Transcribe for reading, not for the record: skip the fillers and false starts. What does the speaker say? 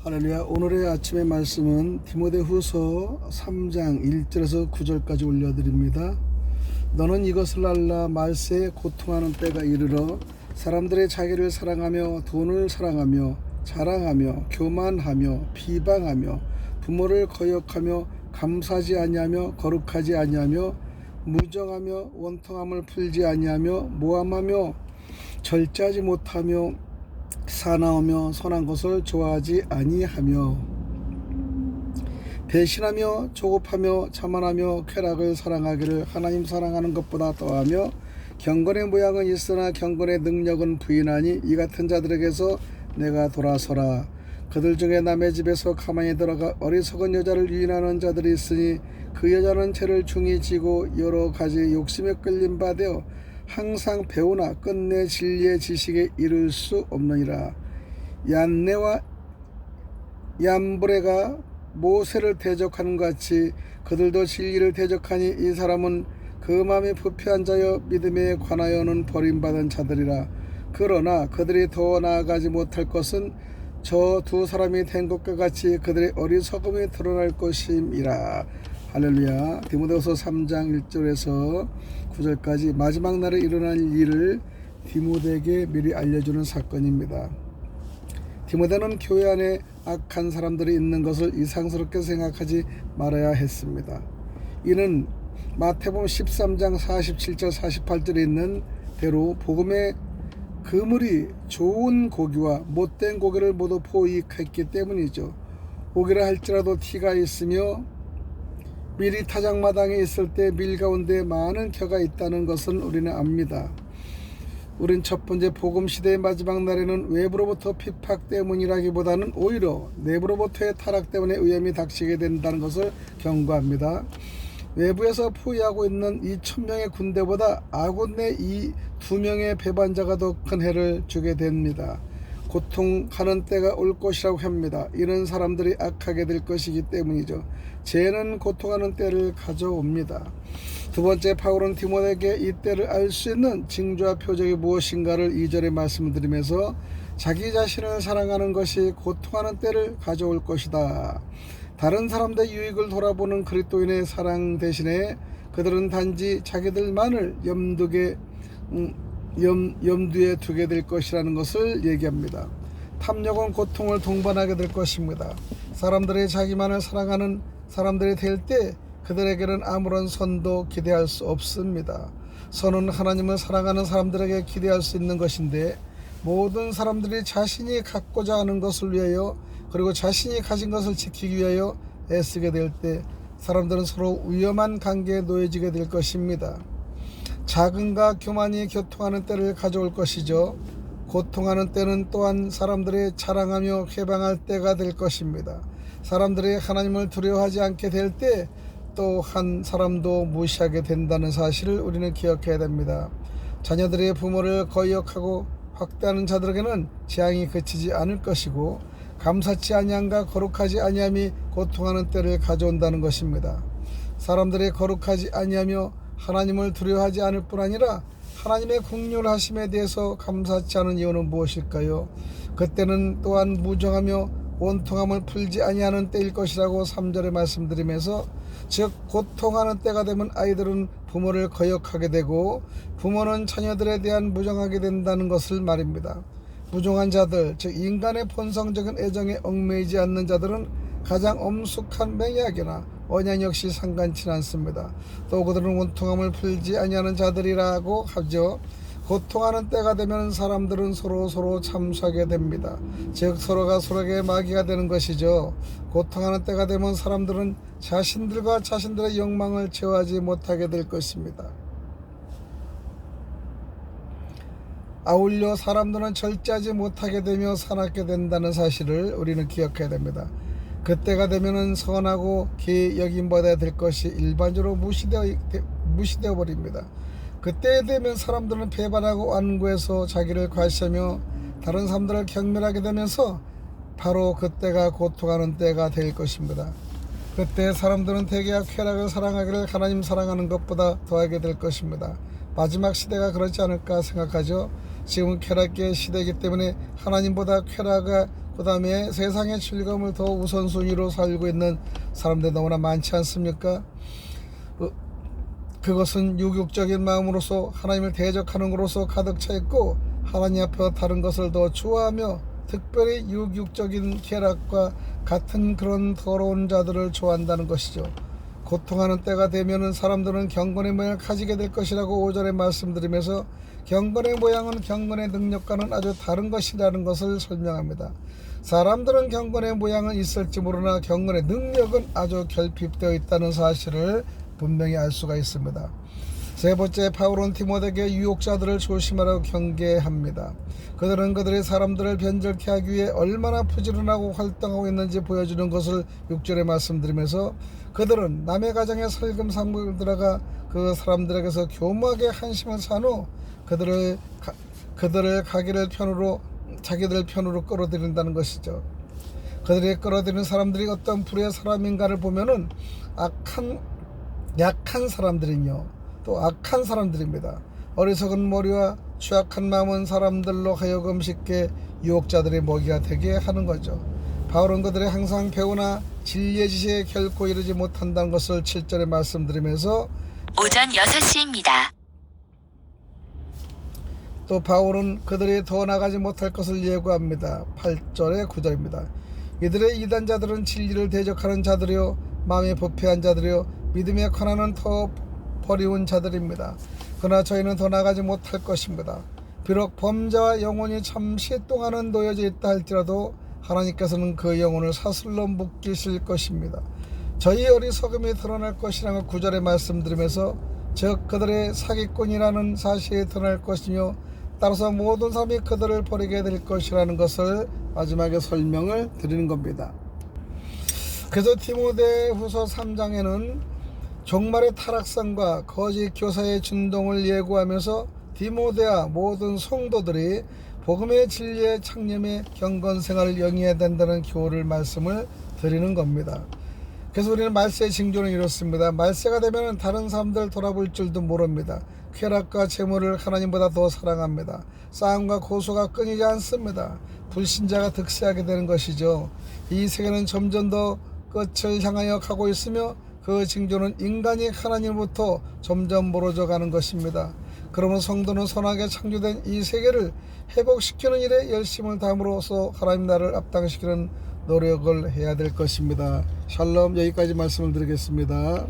할렐루야. 오늘의 아침의 말씀은 디모데후서 3장 1절에서 9절까지 올려드립니다. 너는 이것을 알라. 말세에 고통하는 때가 이르러 사람들의 자기를 사랑하며 돈을 사랑하며 자랑하며 교만하며 비방하며 부모를 거역하며 감사하지 아니하며 거룩하지 아니하며 무정하며 원통함을 풀지 아니하며 모함하며 절제하지 못하며 사나우며 선한 것을 좋아하지 아니하며 배신하며 조급하며 자만하며 쾌락을 사랑하기를 하나님 사랑하는 것보다 더하며 경건의 모양은 있으나 경건의 능력은 부인하니 이 같은 자들에게서 내가 돌아서라. 그들 중에 남의 집에서 가만히 들어가 어리석은 여자를 유인하는 자들이 있으니 그 여자는 죄를 중히 지고 여러 가지 욕심에 끌린 바 되어 항상 배우나 끝내 진리의 지식에 이를 수 없느니라. 얀네와 얀브레가 모세를 대적하는 것 같이 그들도 진리를 대적하니 이 사람은 그 마음이 부패한 자여 믿음에 관하여는 버림받은 자들이라. 그러나 그들이 더 나아가지 못할 것은 저 두 사람이 된 것과 같이 그들의 어리석음이 드러날 것임이라. 할렐루야. 디모데후서 3장 1절에서 9절까지 마지막 날에 일어날 일을 디모데에게 미리 알려주는 사건입니다. 디모데는 교회 안에 악한 사람들이 있는 것을 이상스럽게 생각하지 말아야 했습니다. 이는 마태복음 13장 47절 48절에 있는 대로 복음의 그물이 좋은 고기와 못된 고기를 모두 포획했기 때문이죠. 오기라 할지라도 티가 있으며 밀이 타작마당에 있을 때 밀 가운데 많은 겨가 있다는 것은 우리는 압니다. 우린 첫 번째 복음 시대의 마지막 날에는 외부로부터 핍박 때문이라기보다는 오히려 내부로부터의 타락 때문에 위험이 닥치게 된다는 것을 경고합니다. 외부에서 포위하고 있는 이 1000명의 군대보다 아군 내 이 2명의 배반자가 더 큰 해를 주게 됩니다. 고통하는 때가 올 것이라고 합니다. 이런 사람들이 악하게 될 것이기 때문이죠. 죄는 고통하는 때를 가져옵니다. 두 번째, 바울은 디모데에게 이 때를 알 수 있는 징조와 표적이 무엇인가를 2절에 말씀드리면서 자기 자신을 사랑하는 것이 고통하는 때를 가져올 것이다. 다른 사람들의 유익을 돌아보는 그리스도인의 사랑 대신에 그들은 단지 자기들만을 염두에 두게 될 것이라는 것을 얘기합니다. 탐욕은 고통을 동반하게 될 것입니다. 사람들이 자기만을 사랑하는 사람들이 될 때 그들에게는 아무런 선도 기대할 수 없습니다. 선은 하나님을 사랑하는 사람들에게 기대할 수 있는 것인데 모든 사람들이 자신이 갖고자 하는 것을 위하여 그리고 자신이 가진 것을 지키기 위하여 애쓰게 될 때 사람들은 서로 위험한 관계에 놓여지게 될 것입니다. 자금과 교만이 교통하는 때를 가져올 것이죠. 고통하는 때는 또한 사람들이 자랑하며 회방할 때가 될 것입니다. 사람들이 하나님을 두려워하지 않게 될 때 또 한 사람도 무시하게 된다는 사실을 우리는 기억해야 됩니다. 자녀들의 부모를 거역하고 확대하는 자들에게는 재앙이 그치지 않을 것이고 감사치 아니함과 거룩하지 아니함이 고통하는 때를 가져온다는 것입니다. 사람들이 거룩하지 아니하며 하나님을 두려워하지 않을 뿐 아니라 하나님의 긍휼하심에 대해서 감사치 않은 이유는 무엇일까요? 그때는 또한 무정하며 원통함을 풀지 아니하는 때일 것이라고 3절에 말씀드리면서 즉 고통하는 때가 되면 아이들은 부모를 거역하게 되고 부모는 자녀들에 대한 무정하게 된다는 것을 말입니다. 무정한 자들, 즉 인간의 본성적인 애정에 얽매이지 않는 자들은 가장 엄숙한 맹약이나 언양 역시 상관치 않습니다. 또 그들은 원통함을 풀지 아니하는 자들이라고 하죠. 고통하는 때가 되면 사람들은 서로 참수하게 됩니다. 즉 서로가 서로에게 마귀가 되는 것이죠. 고통하는 때가 되면 사람들은 자신들과 자신들의 욕망을 제어하지 못하게 될 것입니다. 아울러 사람들은 절제하지 못하게 되며 사납게 된다는 사실을 우리는 기억해야 됩니다. 그때가 되면은 선하고 기 여김받아야 될 것이 일반적으로 무시되어 버립니다. 그때 되면 사람들은 배반하고 완고해서 자기를 과시하며 다른 사람들을 경멸하게 되면서 바로 그때가 고통하는 때가 될 것입니다. 그때 사람들은 대개와 쾌락을 사랑하기를 하나님 사랑하는 것보다 더하게 될 것입니다. 마지막 시대가 그렇지 않을까 생각하죠. 지금은 쾌락의 시대이기 때문에 하나님보다 쾌락과 그 다음에 세상의 즐거움을 더 우선순위로 살고 있는 사람들이 너무나 많지 않습니까? 그것은 유격적인 마음으로서 하나님을 대적하는 것으로서 가득 차 있고, 하나님 앞에 다른 것을 더 좋아하며 특별히 유격적인 쾌락과 같은 그런 더러운 자들을 좋아한다는 것이죠. 고통하는 때가 되면은 사람들은 경건의 모양을 가지게 될 것이라고 5절에 말씀드리면서, 경건의 모양은 경건의 능력과는 아주 다른 것이라는 것을 설명합니다. 사람들은 경건의 모양은 있을지 모르나 경건의 능력은 아주 결핍되어 있다는 사실을 분명히 알 수가 있습니다. 세 번째, 바울은 디모데에게 유혹자들을 조심하라고 경계합니다. 그들은 그들의 사람들을 변절케 하기 위해 얼마나 부지런하고 활동하고 있는지 보여주는 것을 6절에 말씀드리면서, 그들은 남의 가정에 살금살금 들어가 그 사람들에게서 교묘하게 한심을 산 후 그들을 자기들 편으로 끌어들인다는 것이죠. 그들이 끌어들이는 사람들이 어떤 불의 사람인가를 보면은 약한 사람들이며 또 악한 사람들입니다. 어리석은 머리와 취약한 마음은 사람들로 하여금 쉽게 유혹자들의 먹이가 되게 하는 거죠. 바울은 그들이 항상 배우나 진리의 지식에 결코 이르지 못한다는 것을 7절에 말씀드리면서, 오전 6시입니다. 또 바울은 그들이 더 나가지 못할 것을 예고합니다. 8절에 9절입니다. 이들의 이단자들은 진리를 대적하는 자들이요 마음에 부패한 자들이요 믿음의 권한은 더 버리운 자들입니다. 그러나 저희는 더 나가지 못할 것입니다. 비록 범죄와 영혼이 잠시 동안은 놓여져 있다 할지라도 하나님께서는 그 영혼을 사슬로 묶이실 것입니다. 저희 어리석음이 드러날 것이라고 9절에 말씀드리면서, 즉 그들의 사기꾼이라는 사실이 드러날 것이며 따라서 모든 사람이 그들을 버리게 될 것이라는 것을 마지막에 설명을 드리는 겁니다. 그래서 디모데후서 3장에는 종말의 타락성과 거짓 교사의 준동을 예고하면서 디모데와 모든 성도들이 복음의 진리의 창념의 경건 생활을 영위해야 된다는 교훈을 말씀을 드리는 겁니다. 그래서 우리는 말세의 징조는 이렇습니다. 말세가 되면 다른 사람들 돌아볼 줄도 모릅니다. 쾌락과 재물을 하나님보다 더 사랑합니다. 싸움과 고소가 끊이지 않습니다. 불신자가 득세하게 되는 것이죠. 이 세계는 점점 더 끝을 향하여 가고 있으며 그 징조는 인간이 하나님으로부터 점점 멀어져 가는 것입니다. 그러면 성도는 선하게 창조된 이 세계를 회복시키는 일에 열심을 다함으로써 하나님 나라를 앞당시키는 노력을 해야 될 것입니다. 샬롬, 여기까지 말씀을 드리겠습니다.